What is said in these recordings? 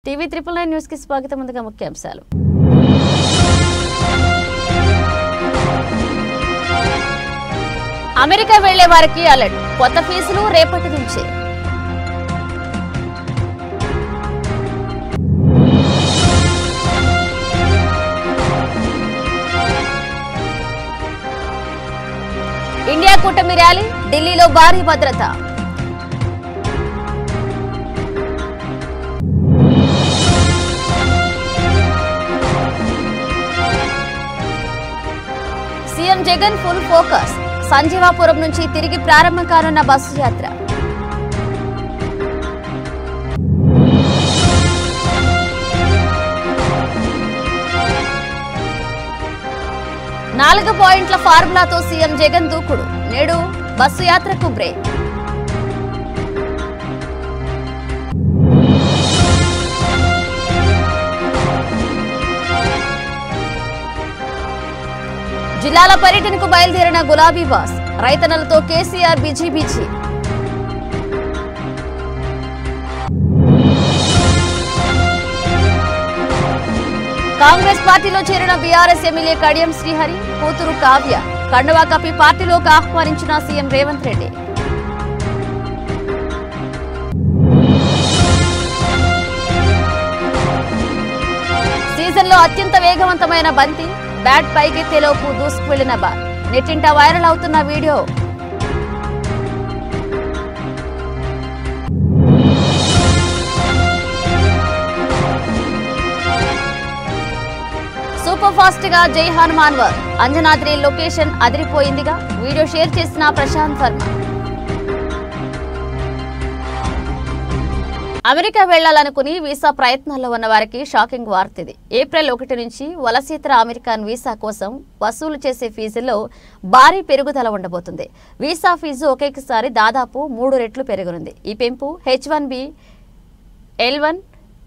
TV 999 news కి స్వాగతం. ముందుగా ముఖ్యాంశాలు. అమెరికా వెళ్లే వారికి అలర్ట్, కొత్త ఫీజులు రేపటి నుంచే. ఇండియా కూటమి ర్యాలీ, ఢిల్లీలో భారీ భద్రత. సీఎం జగన్ ఫుల్ ఫోకస్, సంజీవాపురం నుంచి తిరిగి ప్రారంభం కానున్న బస్సు యాత్ర. నాలుగు పాయింట్ల ఫార్ములాతో సీఎం జగన్ దూకుడు, నేడు బస్సు యాత్రకు బ్రేక్. జిల్లాల పర్యటనకు బయలుదేరిన గులాబీ బాస్, రైతన్నలతో కేసీఆర్ బిజీ. కాంగ్రెస్ పార్టీలో చేరిన బీఆర్ఎస్ ఎమ్మెల్యే కడియం శ్రీహరి కూతురు కావ్య కండువా కప్పి పార్టీలోకి ఆహ్వానించిన సీఎం రేవంత్ రెడ్డి. సీజన్లో అత్యంత వేగవంతమైన బంతి, బ్యాట్ పైకెత్తేలోపు దూసుకువెళ్లిన బాల్, నెట్టింట వైరల్ అవుతున్న వీడియో. సూపర్ ఫాస్ట్ గా జై హనుమాన్ వర్, అంజనాద్రి లొకేషన్ అదిరిపోయిందిగా, వీడియో షేర్ చేసిన ప్రశాంత్ వర్మ. అమెరికా వెళ్లాలనుకుని వీసా ప్రయత్నాల్లో ఉన్న వారికి షాకింగ్ వార్త ఇది. ఏప్రిల్ 1 నుంచి వలసేతర అమెరికన్ వీసా కోసం వసూలు చేసే ఫీజుల్లో భారీ పెరుగుదల ఉండబోతుంది. వీసా ఫీజు ఒకేసారి దాదాపు 3 రెట్లు పెరగనుంది. ఈ పెంపు H1B, L1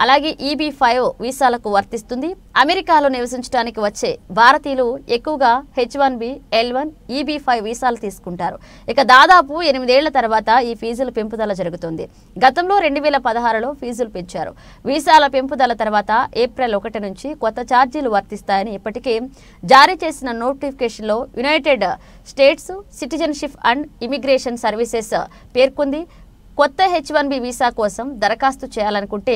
అలాగే EB-5 వీసాలకు వర్తిస్తుంది. అమెరికాలో నివసించడానికి వచ్చే భారతీయులు ఎక్కువగా H1B, L1, EB-5 వీసాలు తీసుకుంటారు. ఇక దాదాపు 8 ఏళ్ల తర్వాత ఈ ఫీజుల పెంపుదల జరుగుతుంది. గతంలో 2016లో ఫీజులు పెంచారు. వీసాల పెంపుదల తర్వాత ఏప్రిల్ 1 నుంచి కొత్త ఛార్జీలు వర్తిస్తాయని ఇప్పటికే జారీ చేసిన నోటిఫికేషన్లో United states citizenship and immigration services పేర్కొంది. కొత్త H1B వీసా కోసం దరఖాస్తు చేయాలనుకుంటే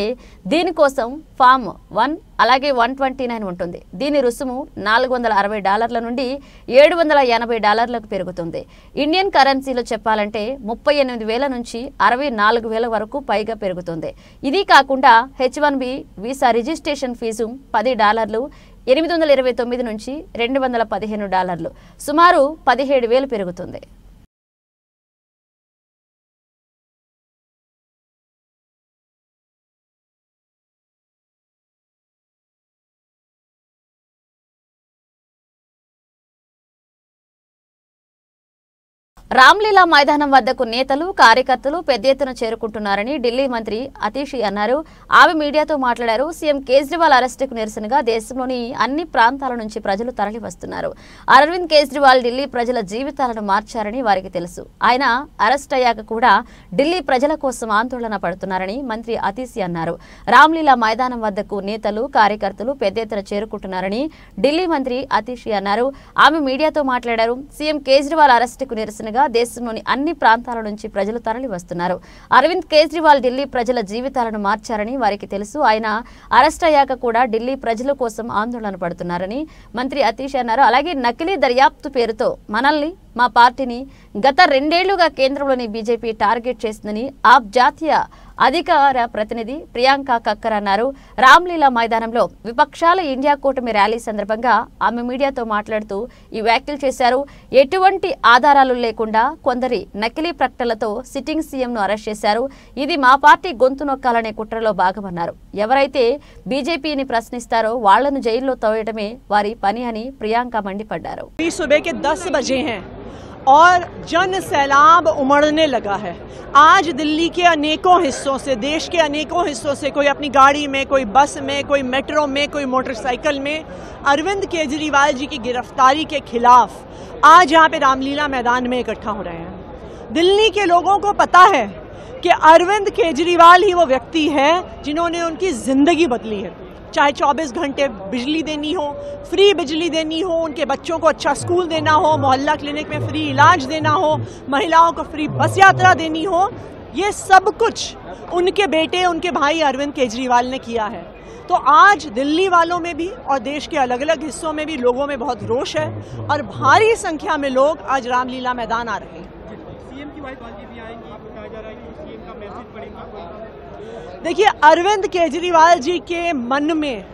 దీనికోసం ఫామ్ 1 అలాగే 129 ఉంటుంది. దీని రుసుము $460 నుండి $780 పెరుగుతుంది. ఇండియన్ కరెన్సీలో చెప్పాలంటే 38,000 నుంచి 64,000 వరకు పైగా పెరుగుతుంది. ఇది కాకుండా H1B వీసా రిజిస్ట్రేషన్ ఫీజు $10, 829 నుంచి $215, సుమారు 17,000 పెరుగుతుంది. రామ్లీలా మైదానం వద్దకు నేతలు, కార్యకర్తలు పెద్ద ఎత్తున చేరుకుంటున్నారని ఢిల్లీ మంత్రి అతిషి అన్నారు. ఆమె మీడియాతో మాట్లాడారు. సీఎం కేజ్రీవాల్ అరెస్టుకు నిరసనగా దేశంలోని అన్ని ప్రాంతాల నుంచి ప్రజలు తరలి వస్తున్నారు. అరవింద్ కేజ్రీవాల్ ఢిల్లీ ప్రజల జీవితాలను మార్చారని వారికి తెలుసు. ఆయన అరెస్ట్ అయ్యాక కూడా ఢిల్లీ ప్రజల కోసం ఆందోళన పడుతున్నారని మంత్రి అతిషి అన్నారు. రామ్లీలా మైదానం వద్దకు నేతలు, కార్యకర్తలు పెద్ద ఎత్తున చేరుకుంటున్నారని ఢిల్లీ మంత్రి అతిషి అన్నారు. ఆమె మీడియాతో మాట్లాడారు. సీఎం కేజ్రీవాల్ అరెస్టుకు నిరసనగా దేశంలోని అన్ని ప్రాంతాల నుంచి ప్రజలు తరలి వస్తున్నారు. అరవింద్ కేజ్రీవాల్ ఢిల్లీ ప్రజల జీవితాలను మార్చారని వారికి తెలుసు. ఆయన అరెస్ట్ అయ్యాక కూడా ఢిల్లీ ప్రజల కోసం ఆందోళన పడుతున్నారని మంత్రి అతీష్ అన్నారు. అలాగే నకిలీ దర్యాప్తు పేరుతో మనల్ని, మా పార్టీని గత 2 ఏళ్లుగా కేంద్రంలోని బీజేపీ టార్గెట్ చేసిందని ఆప్ జాతీయ అధికార ప్రతినిధి ప్రియాంక కక్కర్ అన్నారు. రామ్లీలా మైదానంలో విపక్షాల ఇండియా కూటమి ర్యాలీ సందర్భంగా ఆమె మీడియాతో మాట్లాడుతూ ఈ వ్యాఖ్యలు చేశారు. ఎటువంటి ఆధారాలు లేకుండా కొందరి నకిలీ ప్రకటనలతో సిట్టింగ్ సీఎంను అరెస్ట్ చేశారు. ఇది మా పార్టీ గొంతు నొక్కాలనే కుట్రలో భాగమన్నారు. ఎవరైతే బీజేపీని ప్రశ్నిస్తారో వాళ్లను జైల్లో తోయడమే వారి పని అని ప్రియాంక మండిపడ్డారు. और जन सैलाब उमड़ने लगा है। आज दिल्ली के अनेकों हिस्सों से, देश के अनेकों हिस्सों से कोई अपनी गाड़ी में, कोई बस में, कोई मेट्रो में, कोई मोटरसाइकिल में अरविंद केजरीवाल जी की गिरफ्तारी के खिलाफ आज यहाँ पे रामलीला मैदान में इकट्ठा हो रहे हैं। दिल्ली के लोगों को पता है कि अरविंद केजरीवाल ही वो व्यक्ति है जिन्होंने उनकी जिंदगी बदली है। चाहे 24 घंटे बिजली देनी हो, फ्री बिजली देनी हो, उनके बच्चों को अच्छा स्कूल देना हो, मोहल्ला क्लिनिक में फ्री इलाज देना हो, महिलाओं को फ्री बस यात्रा देनी हो, ये सब कुछ उनके बेटे, उनके भाई अरविंद केजरीवाल ने किया है। तो आज दिल्ली वालों में भी और देश के अलग अलग हिस्सों में भी लोगों में बहुत रोष है और भारी संख्या में लोग आज रामलीला मैदान आ रहे हैं। सीएम की वाइफ भी आएंगी, कहा जा रहा है कि सीएम का मैसेज पड़ेगा। देखिए, अरविंद केजरीवाल जी के मन में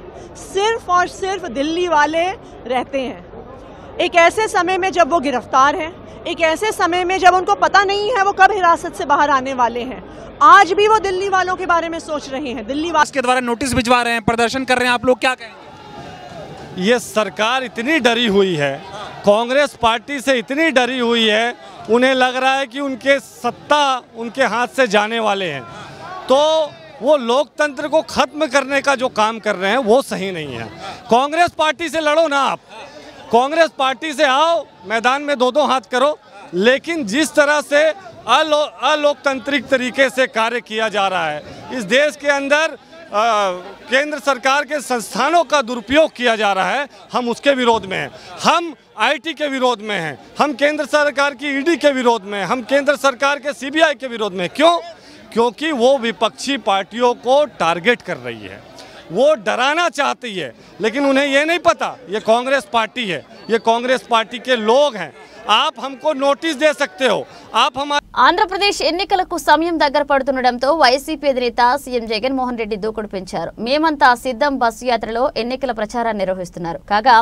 सिर्फ और सिर्फ दिल्ली वाले रहते हैं। एक ऐसे समय में जब वो गिरफ्तार हैं, एक ऐसे समय में जब उनको पता नहीं है वो कब हिरासत से बाहर आने वाले हैं, आज भी वो दिल्ली वालों के बारे में सोच रहे हैं। दिल्ली वालों के द्वारा नोटिस भिजवा रहे हैं, प्रदर्शन कर रहे हैं, आप लोग क्या कहेंगे? ये सरकार इतनी डरी हुई है, कांग्रेस पार्टी से इतनी डरी हुई है, उन्हें लग रहा है कि उनके सत्ता उनके हाथ से जाने वाले हैं, तो वो लोकतंत्र को खत्म करने का जो काम कर रहे हैं वो सही नहीं है। कांग्रेस पार्टी से लड़ो ना, आप कांग्रेस पार्टी से आओ, मैदान में दो हाथ करो, लेकिन जिस तरह से अलोकतांत्रिक तरीके से कार्य किया जा रहा है, इस देश के अंदर केंद्र सरकार के संस्थानों का दुरुपयोग किया जा रहा है, हम उसके विरोध में हैं। हम आईटी के विरोध में हैं, हम केंद्र सरकार की ईडी के विरोध में, हम केंद्र सरकार के सीबीआई के विरोध में। क्यों? क्योंकि वो विपक्षी पार्टियों को टारगेट कर रही है, वो डराना चाहती है, लेकिन उन्हें ये नहीं पता ये कांग्रेस पार्टी है, ये कांग्रेस पार्टी के लोग हैं। आप हमको नोटिस दे सकते हो, आप हमारे ఆంధ్రప్రదేశ్ ఎన్నికలకు సమయం దగ్గర పడుతుండటంతో వైసీపీ అధినేత సీఎం జగన్మోహన్ రెడ్డి దూకుడు పెంచారు. మేమంతా సిద్ధం బస్సు యాత్రలో ఎన్నికల ప్రచారాన్ని నిర్వహిస్తున్నారు. కాగా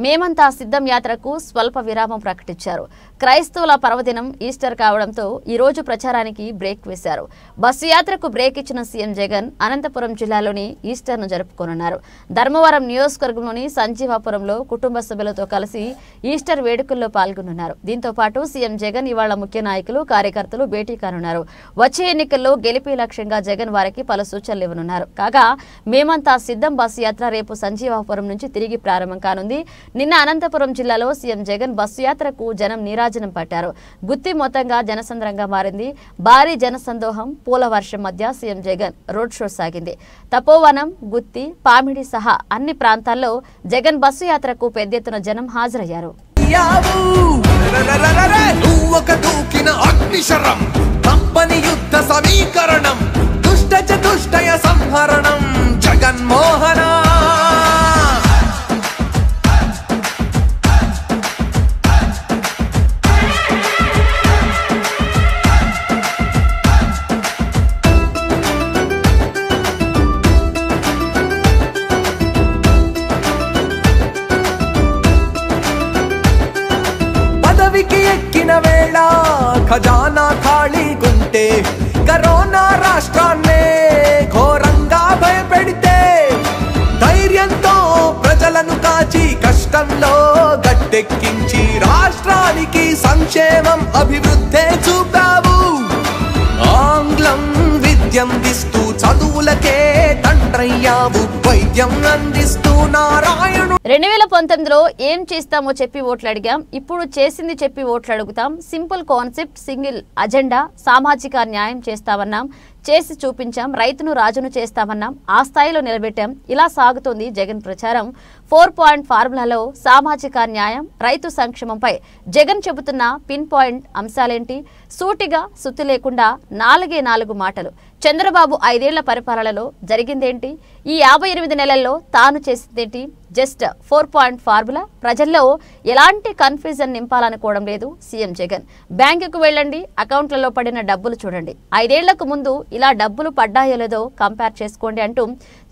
మేమంతా సిద్ధం యాత్రకు స్వల్ప విరామం ప్రకటించారు. క్రైస్తవుల పర్వదినం ఈస్టర్ కావడంతో ఈ రోజు ప్రచారానికి బ్రేక్ వేశారు. బస్సు యాత్రకు బ్రేక్ ఇచ్చిన సీఎం జగన్ అనంతపురం జిల్లాలోని ఈస్టర్ను జరుపుకోనున్నారు. ధర్మవరం నియోజకవర్గంలోని సంజీవాపురంలో కుటుంబ సభ్యులతో కలిసి ఈస్టర్ వేడుకల్లో పాల్గొనున్నారు. దీంతో పాటు సీఎం జగన్ ఇవాళ ముఖ్య నాయకులు కార్యకర్తలు భేటీ కానున్నారు. వచ్చే ఎన్నికల్లో గెలిపే లక్ష్యంగా జగన్ వారికి పలు సూచనలు ఇవ్వనున్నారు. కాగా మేమంతా సిద్ధం బస్సు యాత్ర రేపు సంజీవాపురం నుంచి తిరిగి ప్రారంభం కానుంది. నిన్న అనంతపురం జిల్లాలో సీఎం జగన్ బస్సు యాత్రకు జనం నీరాజనం పట్టారు. గుత్తి మొత్తంగా జనసంద్రంగా మారింది. భారీ జనసందోహం, పూల వర్షం మధ్య సీఎం జగన్ రోడ్ షో సాగింది. తపోవనం, గుత్తి, పామిడి సహా అన్ని ప్రాంతాల్లో జగన్ బస్సు యాత్రకు పెద్ద ఎత్తున జనం హాజరయ్యారు. యుద్ధ సమీకరణం దుష్ట చతుష్టయ సంహరణం జగన్మోహన వేళ ఖజానా ఖాళీగుంటే కరోనా రాష్ట్రాన్నే ఘోరంగా భయపెడితే ధైర్యంతో ప్రజలను కాచి కష్టంలో గట్టెక్కించి రాష్ట్రానికి సంక్షేమం అభివృద్ధే చూపావు. ఆంగ్లం విద్యం దిస్తూ చదువులకే తండ్రయ్యావు, వైద్యం అందిస్తూ నారాయణు. 2019లో ఏం చేస్తామో చెప్పి ఓట్లు అడిగాం, ఇప్పుడు చేసింది చెప్పి ఓట్లు అడుగుతాం. Simple concept, single agenda. సామాజిక న్యాయం చేస్తామన్నాం, చేసి చూపించాం. రైతును రాజును చేస్తామన్నాం, ఆ స్థాయిలో నిలబెట్టాం. ఇలా సాగుతోంది జగన్ ప్రచారం. 4 పాయింట్ ఫార్ములాలో సామాజిక న్యాయం, రైతు సంక్షేమంపై జగన్ చెబుతున్న పిన్ పాయింట్ అంశాలేంటి? సూటిగా సుత్తి లేకుండా 4 మాటలు. చంద్రబాబు 5 ఏళ్ల పరిపాలనలో జరిగిందేంటి? ఈ 58 నెలల్లో తాను చేసిందేంటి? Just 4 point formula. ప్రజల్లో ఎలాంటి కన్ఫ్యూజన్ నింపాలనుకోవడం లేదు సీఎం జగన్. బ్యాంకుకు వెళ్ళండి, అకౌంట్లలో పడిన డబ్బులు చూడండి. 5 ఏళ్లకు ముందు ఇలా డబ్బులు పడ్డాయో లేదో కంపేర్ చేసుకోండి అంటూ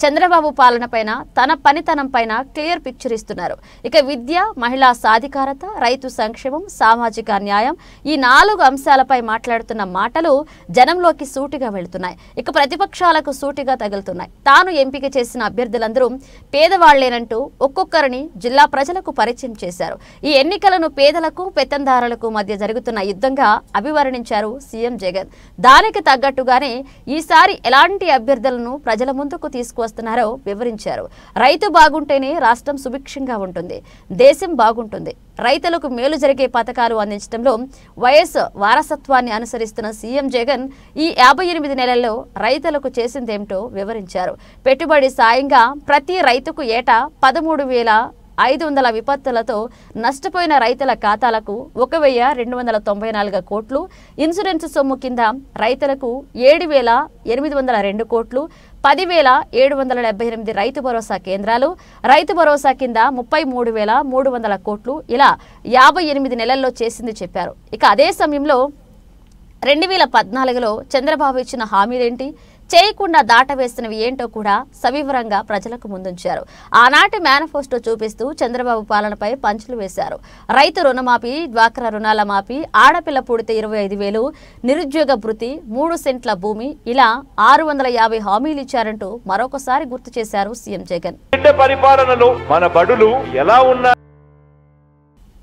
చంద్రబాబు పాలన పైన, తన పనితనం పైన క్లియర్ పిక్చర్ ఇస్తున్నారు. ఇక విద్య, మహిళా సాధికారత, రైతు సంక్షేమం, సామాజిక న్యాయం, ఈ 4 అంశాలపై మాట్లాడుతున్న మాటలు జనంలోకి సూటిగా వెళుతున్నాయి. ఇక ప్రతిపక్షాలకు సూటిగా తగులుతున్నాయి. తాను ఎంపిక చేసిన అభ్యర్థులందరూ పేదవాళ్లేనంటూ ఒక్కొక్కరిని జిల్లా ప్రజలకు పరిచయం చేశారు. ఈ ఎన్నికలను పేదలకు పెత్తందారులకు మధ్య జరుగుతున్న యుద్ధంగా అభివర్ణించారు సీఎం జగన్. దానికి తగ్గట్టుగానే ఈసారి ఎలాంటి అభ్యర్థులను ప్రజల ముందుకు తీసుకువస్తున్నారో వివరించారు. రైతు బాగుంటేనే రాష్ట్రం సుభిక్షంగా ఉంటుంది, దేశం బాగుంటుంది. రైతులకు మేలు జరిగే పథకాలు అందించడంలో వైఎస్ వారసత్వాన్ని అనుసరిస్తున్న సీఎం జగన్ ఈ 58 నెలల్లో రైతులకు చేసిందేమిటో వివరించారు. పెట్టుబడి సాయంగా ప్రతి రైతుకు ఏటా 13,500 విపత్తులతో నష్టపోయిన రైతుల ఖాతాలకు 1,294 కోట్లు, ఇన్సూరెన్స్ సొమ్ము కింద రైతులకు 7,802 కోట్లు, 10,778 రైతు భరోసా కేంద్రాలు, రైతు భరోసా కింద 33,300 కోట్లు ఇలా 58 నెలల్లో చేసింది చెప్పారు. ఇక అదే సమయంలో 2014లో చంద్రబాబు ఇచ్చిన హామీలేంటి, చేయకుండా దాటవేసినవి ఏంటో కూడా సవివరంగా ప్రజలకు ముందుంచారు. ఆనాటి మేనిఫెస్టో చూపిస్తూ చంద్రబాబు పాలనపై పంచులు వేశారు. రైతు రుణమాఫీ, డ్వాక్రా రుణాల మాఫీ, ఆడపిల్ల పుడితే 25,000, నిరుద్యోగ భృతి, 3 సెంట్ల భూమి ఇలా 650 హామీలు ఇచ్చారంటూ మరొకసారి గుర్తు చేశారు సీఎం జగన్. పరిపాలనలో మన బడులు ఎలా ఉన్నా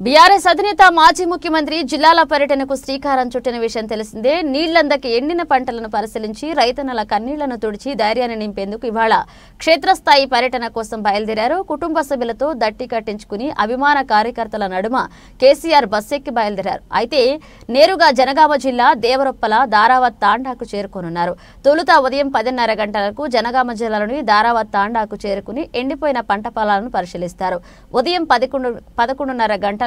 బీఆర్ఎస్ అధినేత మాజీ ముఖ్యమంత్రి జిల్లాల పర్యటనకు శ్రీకారం చుట్టిన విషయం తెలిసిందే. నీళ్లందకి ఎండిన పంటలను పరిశీలించి రైతన్నల కన్నీళ్లను తుడిచి ధైర్యాన్ని నింపేందుకు ఇవాళ క్షేత్రస్థాయి పర్యటన కోసం బయలుదేరారు. కుటుంబ సభ్యులతో దట్టి కట్టించుకుని అభిమాన కార్యకర్తల నడుమ కేసీఆర్ బస్సెక్కి బయలుదేరారు. అయితే నేరుగా జనగామ జిల్లా దేవరొప్పల దారావత్ తాండాకు చేరుకోనున్నారు. తొలుత ఉదయం 10:30 గంటలకు జనగామ జిల్లాలోని దారావత్ తాండాకు చేరుకుని ఎండిపోయిన పంట పొలాలను పరిశీలిస్తారు. ఉదయం 11:30 గంటలకు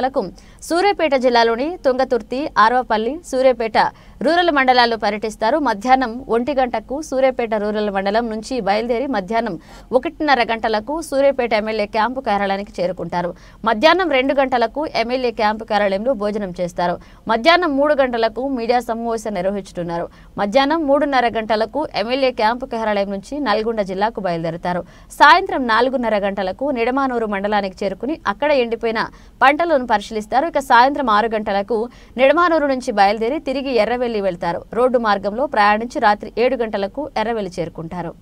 సూర్యాపేట జిల్లాలోని తుంగతుర్తి, ఆర్వపల్లి, సూర్యాపేట రూరల్ మండలాల్లో పర్యటిస్తారు. మధ్యాహ్నం 1 గంటకు సూర్యాపేట రూరల్ మండలం నుంచి బయలుదేరి మధ్యాహ్నం 1:30 గంటలకు సూర్యాపేట ఎమ్మెల్యే క్యాంపు కార్యాలయానికి చేరుకుంటారు. మధ్యాహ్నం 2 గంటలకు ఎమ్మెల్యే క్యాంపు కార్యాలయంలో భోజనం చేస్తారు. మధ్యాహ్నం 3 గంటలకు మీడియా సమావేశం నిర్వహించుతున్నారు. మధ్యాహ్నం 3:30 గంటలకు ఎమ్మెల్యే క్యాంపు కార్యాలయం నుంచి నల్గొండ జిల్లాకు బయలుదేరుతారు. సాయంత్రం 4:30 గంటలకు నిడమానూరు మండలానికి చేరుకుని అక్కడ ఎండిపోయిన పంటలను పరిశీలిస్తారు. ఇక సాయంత్రం 6 గంటలకు నిడమానూరు నుంచి బయలుదేరి తిరిగి ఎర్రవెల్లి వెళ్తారు. రోడ్డు మార్గంలో ప్రయాణించి రాత్రి 7 గంటలకు ఎర్రవెల్లి చేరుకుంటారు.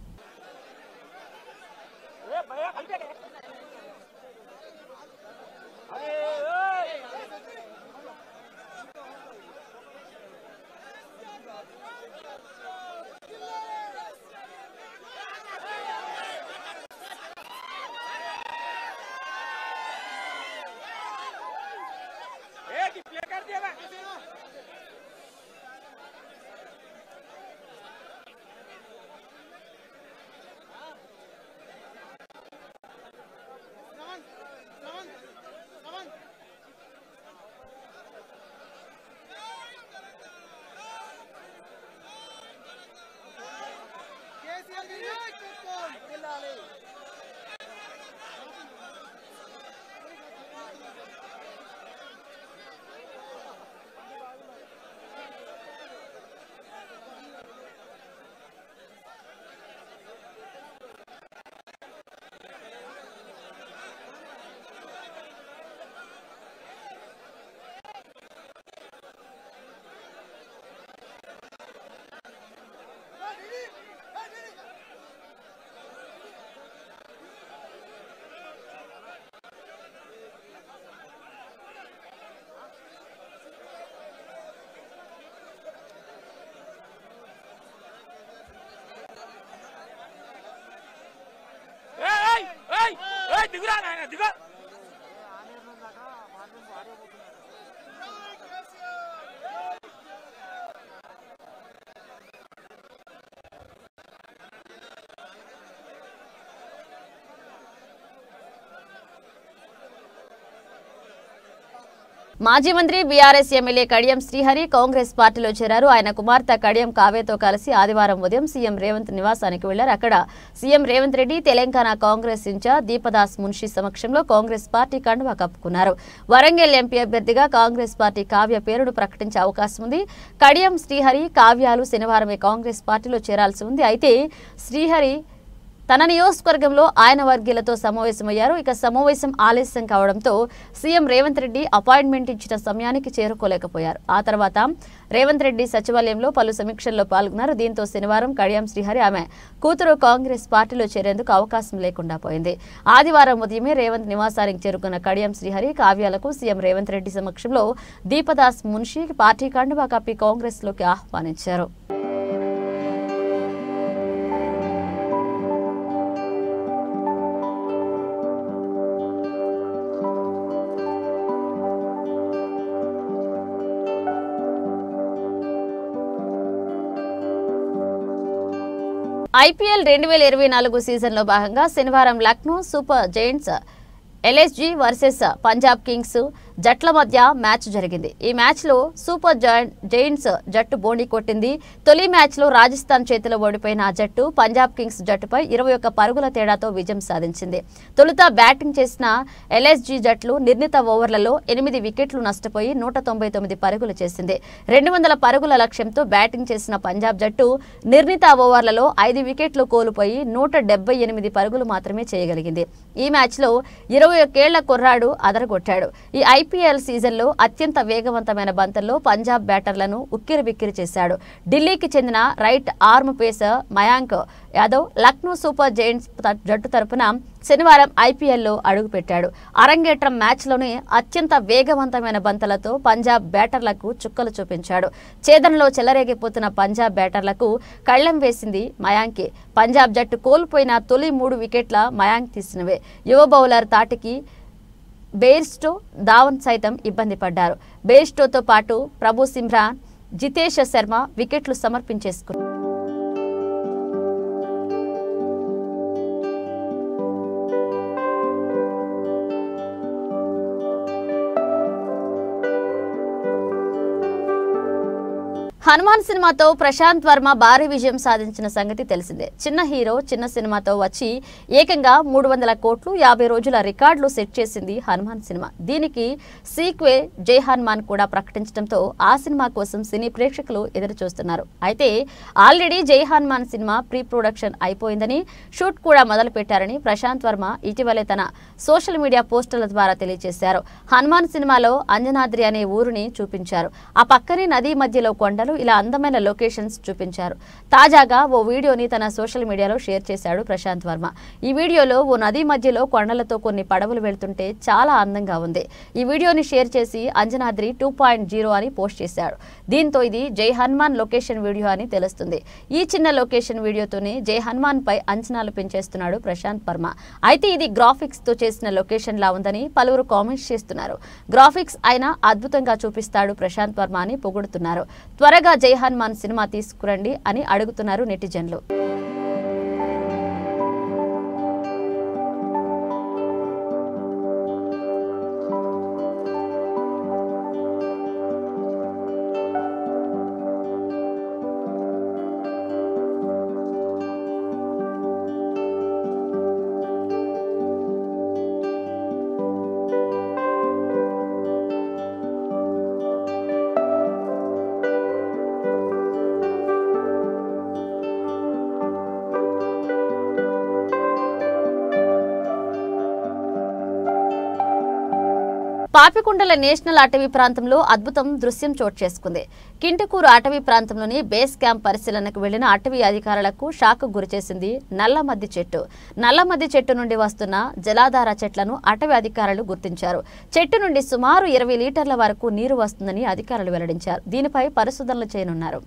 మాజీ మంత్రి బీఆర్ఎస్ ఎమ్మెల్యే కడియం శ్రీహరి కాంగ్రెస్ పార్టీలో చేరారు. ఆయన కుమార్తె కడియం కావ్యతో కలిసి ఆదివారం ఉదయం సీఎం రేవంత్ నివాసానికి వెళ్లారు. అక్కడ సీఎం రేవంత్ రెడ్డి తెలంగాణ కాంగ్రెస్ ఇన్ఛార్జ్ దీపదాస్ మున్షి సమక్షంలో కాంగ్రెస్ పార్టీ కండువా కప్పుకున్నారు. వరంగల్ ఎంపీ అభ్యర్థిగా కాంగ్రెస్ పార్టీ కావ్య పేరును ప్రకటించే అవకాశం ఉంది. కడియం శ్రీహరి, కావ్యాలు శనివారమే కాంగ్రెస్ పార్టీలో చేరాల్సి ఉంది. అయితే శ్రీహరి తన నియోజకవర్గంలో ఆయన వర్గీయులతో సమావేశమయ్యారు. ఇక సమావేశం ఆలస్యం కావడంతో సీఎం రేవంత్ రెడ్డి అపాయింట్మెంట్ ఇచ్చిన సమయానికి చేరుకోలేకపోయారు. ఆ తర్వాత రేవంత్ రెడ్డి సచివాలయంలో పలు సమీక్షల్లో పాల్గొన్నారు. దీంతో శనివారం కడియం శ్రీహరి ఆమె కూతురు కాంగ్రెస్ పార్టీలో చేరేందుకు అవకాశం లేకుండా పోయింది. ఆదివారం ఉదయమే రేవంత్ నివాసానికి చేరుకున్న కడియం శ్రీహరి కావ్యాలకు సీఎం రేవంత్ రెడ్డి సమక్షంలో దీపదాస్ మున్షి పార్టీ కండువా కప్పి కాంగ్రెస్ లోకి ఆహ్వానించారు. ఐపీఎల్ 2024 సీజన్లో భాగంగా శనివారం Lucknow super Giants LSG versus Punjab Kings జట్ల మధ్య మ్యాచ్ జరిగింది. ఈ మ్యాచ్లో సూపర్ జైంట్స్ జట్టు బోణి కొట్టింది. తొలి మ్యాచ్లో రాజస్థాన్ చేతిలో ఓడిపోయిన ఆ జట్టు పంజాబ్ కింగ్స్ జట్టుపై 21 పరుగుల తేడాతో విజయం సాధించింది. తొలుత బ్యాటింగ్ చేసిన ఎల్ఎస్జీ జట్లు నిర్ణీత ఓవర్లలో 8 వికెట్లు నష్టపోయి 199 పరుగులు చేసింది. 200 పరుగుల లక్ష్యంతో బ్యాటింగ్ చేసిన పంజాబ్ జట్టు నిర్ణీత ఓవర్లలో 5 వికెట్లు కోల్పోయి 178 పరుగులు మాత్రమే చేయగలిగింది. ఈ మ్యాచ్లో 21 ఏళ్ల కుర్రాడు అదరగొట్టాడు. ఈ ఐపీఎల్ సీజన్లో అత్యంత వేగవంతమైన బంతుల్లో పంజాబ్ బ్యాటర్లను ఉక్కిరిబిక్కిరి చేశాడు. ఢిల్లీకి చెందిన right arm pacer Mayank Yadav Lucknow super Giants జట్టు తరపున శనివారం ఐపీఎల్లో అడుగుపెట్టాడు. అరంగేట్రం మ్యాచ్లోనే అత్యంత వేగవంతమైన బంతులతో పంజాబ్ బ్యాటర్లకు చుక్కలు చూపించాడు. ఛేదనలో చెలరేగిపోతున్న పంజాబ్ బ్యాటర్లకు కళ్లెం వేసింది మయాంకే. పంజాబ్ జట్టు కోల్పోయిన తొలి 3 వికెట్ల మయాంక్ తీసినవే. యువ బౌలర్ తాటికి బెయిర్స్టో ధావన్ సైతం ఇబ్బంది పడ్డారు. బెయిర్స్టోతో పాటు ప్రభు సిమ్రాన్ జితేష్ శర్మ వికెట్లు సమర్పించేసుకున్నారు. హనుమాన్ సినిమాతో ప్రశాంత్ వర్మ భారీ విజయం సాధించిన సంగతి తెలిసిందే. చిన్న హీరో చిన్న సినిమాతో వచ్చి ఏకంగా 300 కోట్లు 50 రోజుల రికార్డులు సెట్ చేసింది హనుమాన్ సినిమా. దీనికి సీక్వే జై హనుమాన్ కూడా ప్రకటించడంతో ఆ సినిమా కోసం సినీ ప్రేక్షకులు ఎదురు చూస్తున్నారు. అయితే ఆల్రెడీ జై హనుమాన్ సినిమా ప్రీ ప్రొడక్షన్ అయిపోయిందని, షూట్ కూడా మొదలు పెట్టారని ప్రశాంత్ వర్మ ఇటీవలే తన సోషల్ మీడియా పోస్టుల ద్వారా తెలియజేశారు. హనుమాన్ సినిమాలో అంజనాద్రి అనే ఊరుని చూపించారు. ఆ పక్కనే నదీ మధ్యలో కొండలు, ఇలా అందమైన లొకేషన్స్ చూపించారు. తాజాగా ఓ వీడియోని తన సోషల్ మీడియాలో షేర్ చేశాడు ప్రశాంత్ వర్మ. ఈ వీడియోలో ఓ నది మధ్యలో కొండలతో కొన్ని పడవలు వెళ్తుంటే చాలా అందంగా ఉంది. ఈ వీడియోని షేర్ చేసి అంజనాద్రి 2.0 అని పోస్ట్ చేశాడు. దీంతో ఇది జై హనుమాన్ లొకేషన్ వీడియో అని తెలుస్తుంది. ఈ చిన్న లొకేషన్ వీడియోతోనే జై హనుమాన్ పై అంచనాలు పెంచేస్తున్నాడు ప్రశాంత్ వర్మ. అయితే ఇది గ్రాఫిక్స్ తో చేసిన లొకేషన్ లా ఉందని పలువురు కామెంట్స్ చేస్తున్నారు. గ్రాఫిక్స్ అయినా అద్భుతంగా చూపిస్తాడు ప్రశాంత్ వర్మ అని పొగుడుతున్నారు. త్వరగా జై హనుమాన్ సినిమా తీసుకురండి అని అడుగుతున్నారు నెటిజన్లు. పాపికొండల నేషనల్ అటవీ ప్రాంతంలో అద్భుతం దృశ్యం చోటు చేసుకుంది. కింటకూరు అటవీ ప్రాంతంలోని బేస్ క్యాంప్ పరిశీలనకు వెళ్లిన అటవీ అధికారులకు షాక్ గురిచేసింది నల్లమద్ది చెట్టు. నల్లమద్ది చెట్టు నుండి వస్తున్న జలాధార చెట్లను అటవీ అధికారులు గుర్తించారు. చెట్టు నుండి సుమారు 20 లీటర్ల వరకు నీరు వస్తుందని అధికారులు వెల్లడించారు. దీనిపై పరిశోధనలు చేయనున్నారు.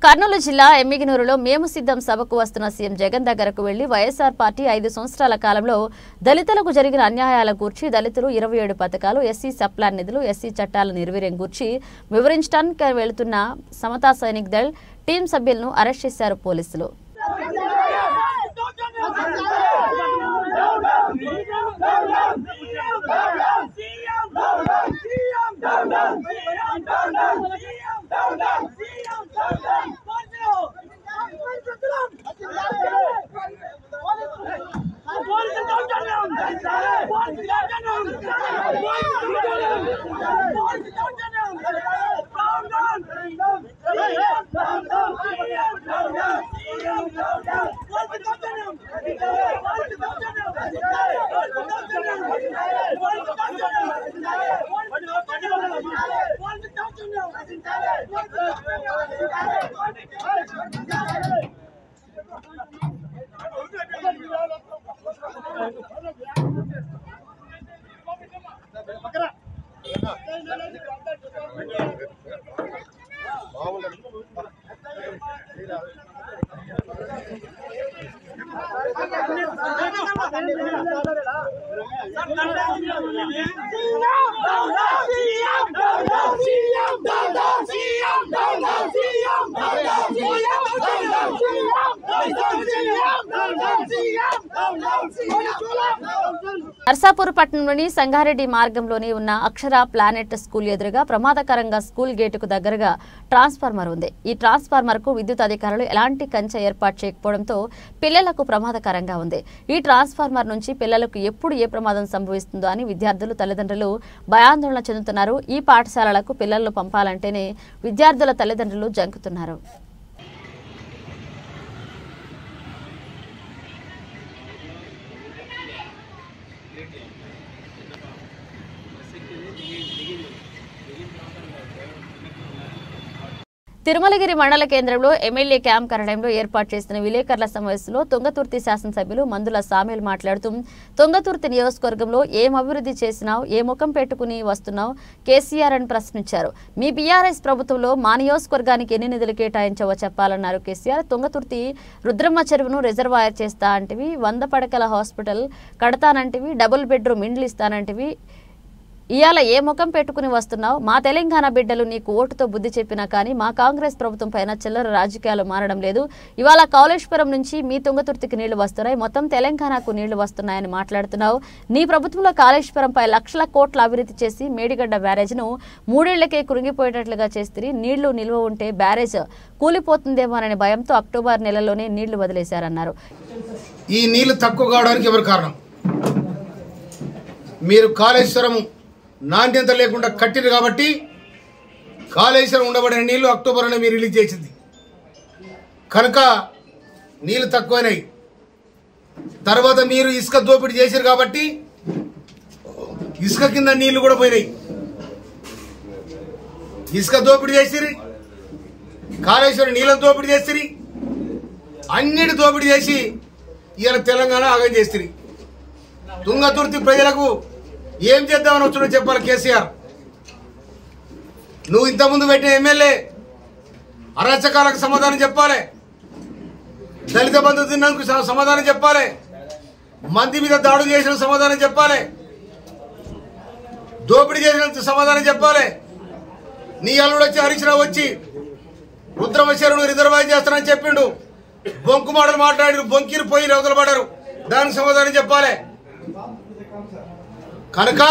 కర్నూలు జిల్లా ఎమ్మిగనూరులో మేము సిద్ధం సభకు వస్తున్న సీఎం జగన్ దగ్గరకు వెళ్లి వైఎస్ఆర్ పార్టీ 5 సంవత్సరాల కాలంలో దళితులకు జరిగిన అన్యాయాల గూర్చి, దళితులు 27 పథకాలు, ఎస్సీ సప్లాన్ నిధులు, ఎస్సీ చట్టాల నిర్వీర్యం గూర్చి వివరించడానికి వెళుతున్న సమతా సైనిక్ దళ్ టీం సభ్యులను అరెస్ట్ చేశారు పోలీసులు. నర్సాపూర్ పట్టణంలోని సంగారెడ్డి మార్గంలోని ఉన్న అక్షర ప్లానెట్ స్కూల్ ఎదురుగా ప్రమాదకరంగా స్కూల్ గేటుకు దగ్గరగా ట్రాన్స్ఫార్మర్ ఉంది. ఈ ట్రాన్స్ఫార్మర్ కు విద్యుత్ అధికారులు ఎలాంటి కంచె ఏర్పాటు చేయకపోవడంతో పిల్లలకు ప్రమాదకరంగా ఉంది. ఈ ట్రాన్స్ఫార్మర్ నుంచి పిల్లలకు ఎప్పుడు ఏ ప్రమాదం సంభవిస్తుందో అని విద్యార్థులు, తల్లిదండ్రులు భయాందోళన చెందుతున్నారు. ఈ పాఠశాలలకు పిల్లలను పంపాలంటేనే విద్యార్థుల తల్లిదండ్రులు జంకుతున్నారు. తిరుమలగిరి మండల కేంద్రంలో ఎమ్మెల్యే క్యాంప్ కార్యాలయంలో ఏర్పాటు చేసిన విలేకరుల సమావేశంలో తుంగతుర్తి శాసనసభ్యులు మందుల సామేల్ మాట్లాడుతూ, తుంగతుర్తి నియోజకవర్గంలో ఏం అభివృద్ధి చేసినావు, ఏ ముఖం పెట్టుకుని వస్తున్నావు కేసీఆర్ అని ప్రశ్నించారు. మీ బీఆర్ఎస్ ప్రభుత్వంలో మా నియోజకవర్గానికి ఎన్ని నిధులు కేటాయించావో చెప్పాలన్నారు కేసీఆర్. తుంగతుర్తి రుద్రమ్మ చెరువును రిజర్వాయర్ చేస్తా అంటివి, 100 పడకల హాస్పిటల్ కడతానంటివి, డబుల్ బెడ్రూమ్ ఇండ్లు ఇస్తానంటివి, ఇవాళ ఏ ముఖం పెట్టుకుని వస్తున్నావు? మా తెలంగాణ బిడ్డలు నీకు ఓటుతో బుద్ధి చెప్పినా కానీ మా కాంగ్రెస్ ప్రభుత్వం పైన చిల్లర రాజకీయాలు మారడం లేదు. ఇవాళ కాళేశ్వరం నుంచి మీ తుంగతుర్తికి నీళ్లు వస్తున్నాయి, మొత్తం తెలంగాణకు నీళ్లు వస్తున్నాయని మాట్లాడుతున్నావు. నీ ప్రభుత్వంలో కాళేశ్వరంపై లక్షల కోట్ల అభివృద్ధి చేసి మేడిగడ్డ బ్యారేజ్ను 3 ఏళ్లకే కురింగిపోయేటట్లుగా చేస్తే నీళ్లు నిల్వ ఉంటే బ్యారేజ్ కూలిపోతుందేమోననే భయంతో అక్టోబర్ నెలలోనే నీళ్లు వదిలేశారన్నారు. ఈ నీళ్లు తక్కువ కావడానికి ఎవరు కారణం? మీరు కాళేశ్వరం నాణ్యత లేకుండా కట్టిరు కాబట్టి కాళేశ్వరం ఉండబడిన నీళ్లు అక్టోబర్లోనే మీరు రిలీజ్ చేసింది కనుక నీళ్లు తక్కువైనాయి. తర్వాత మీరు ఇసుక దోపిడీ చేశారు కాబట్టి ఇసుక కింద నీళ్లు కూడా పోయినాయి. ఇసుక దోపిడీ చేసిరి, కాళేశ్వరం నీళ్ళను దోపిడీ చేసిరి, అన్నిటి దోపిడీ చేసి ఇవాళ తెలంగాణ ఆగం చేసిరి. తుంగతుర్తి ప్రజలకు ఏం చేద్దామని వచ్చాడో చెప్పాలి కేసీఆర్. నువ్వు ఇంతకుముందు పెట్టిన ఎమ్మెల్యే అరాచకాలకు సమాధానం చెప్పాలి, దళిత బంధు తిన్నందుకు సమాధానం చెప్పాలి, మంది మీద దాడులు చేసిన సమాధానం చెప్పాలి, దోపిడీ చేసిన సమాధానం చెప్పాలి. నీ అల్లుడు వచ్చి హరీష్ రావు వచ్చి రుద్రమ్మ చెరువును రిజర్వాయర్ చేస్తానని చెప్పిండు, బొంకు మాటలు మాట్లాడి బొంకిరు పోయి రవతలు పడ్డారు, దానికి సమాధానం చెప్పాలి. కనుక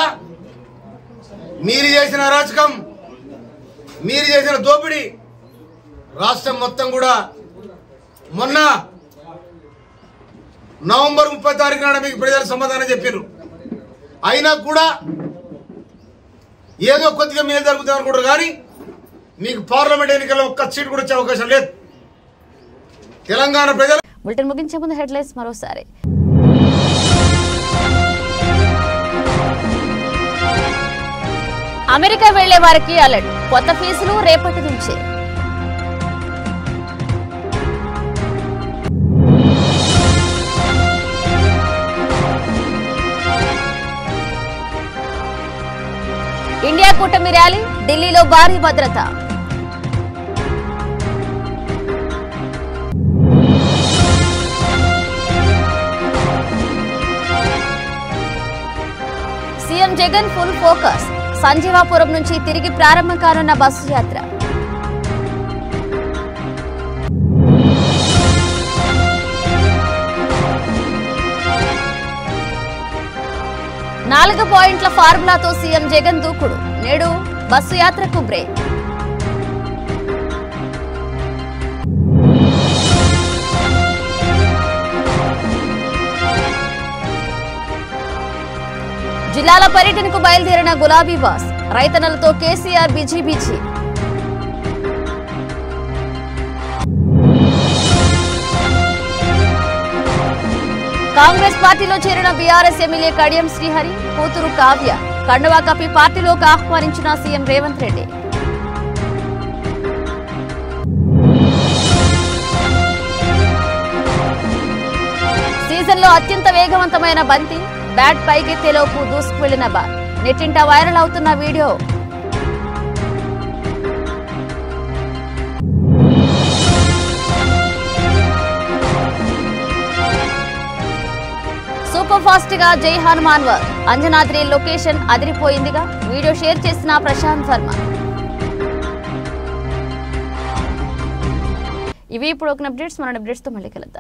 మీరు చేసిన అరాచకం, మీరు చేసిన దోపిడీ రాష్ట్రం మొత్తం కూడా మొన్న నవంబర్ 30 తారీఖు నాడు మీకు ప్రజలు సమాధానం చెప్పారు. అయినా కూడా ఏదో కొద్దిగా మేలు జరుగుతుంది అనుకుంటారు కానీ మీకు పార్లమెంట్ ఎన్నికల్లో ఒక్క సీటు కూడా వచ్చే అవకాశం లేదు. తెలంగాణ ప్రజలు బులెటిన్ ముగించే ముందు హెడ్లైన్స్ మరోసారి. అమెరికా వెళ్లే వారికి అలర్ట్, కొత్త ఫీజులు రేపటి నుంచే. ఇండియా కూటమి ర్యాలీ, ఢిల్లీలో భారీ భద్రత. Jagan full focus. సంజీవాపురం నుంచి తిరిగి ప్రారంభం కానున్న బస్సు యాత్ర. నాలుగు పాయింట్ల ఫార్ములాతో సీఎం జగన్ దూకుడు. నేడు బస్సు యాత్రకు బ్రేక్. జిల్లాల పర్యటనకు బయలుదేరిన గులాబీ బాస్. రైతన్నలతో కేసీఆర్ బిజీ. కాంగ్రెస్ పార్టీలో చేరిన బీఆర్ఎస్ ఎమ్మెల్యే కడియం శ్రీహరి కూతురు కావ్య కండువా కప్పి పార్టీలోకి ఆహ్వానించిన సీఎం రేవంత్ రెడ్డి. సీజన్లో అత్యంత వేగవంతమైన బంతి. బ్యాట్ పైకెత్తేలోపు దూసుకువెళ్లిన బాల్. నెట్టింట వైరల్ అవుతున్న వీడియో. సూపర్ ఫాస్ట్ గా జై హనుమాన్ వర్క్. అంజనాద్రి లొకేషన్ అదిరిపోయిందిగా. వీడియో షేర్ చేసిన ప్రశాంత్ వర్మ. ఇవి ఇప్పుడు ఒక అప్డేట్స్. మన అప్డేట్స్ తో మళ్ళీ కలుద్దాం.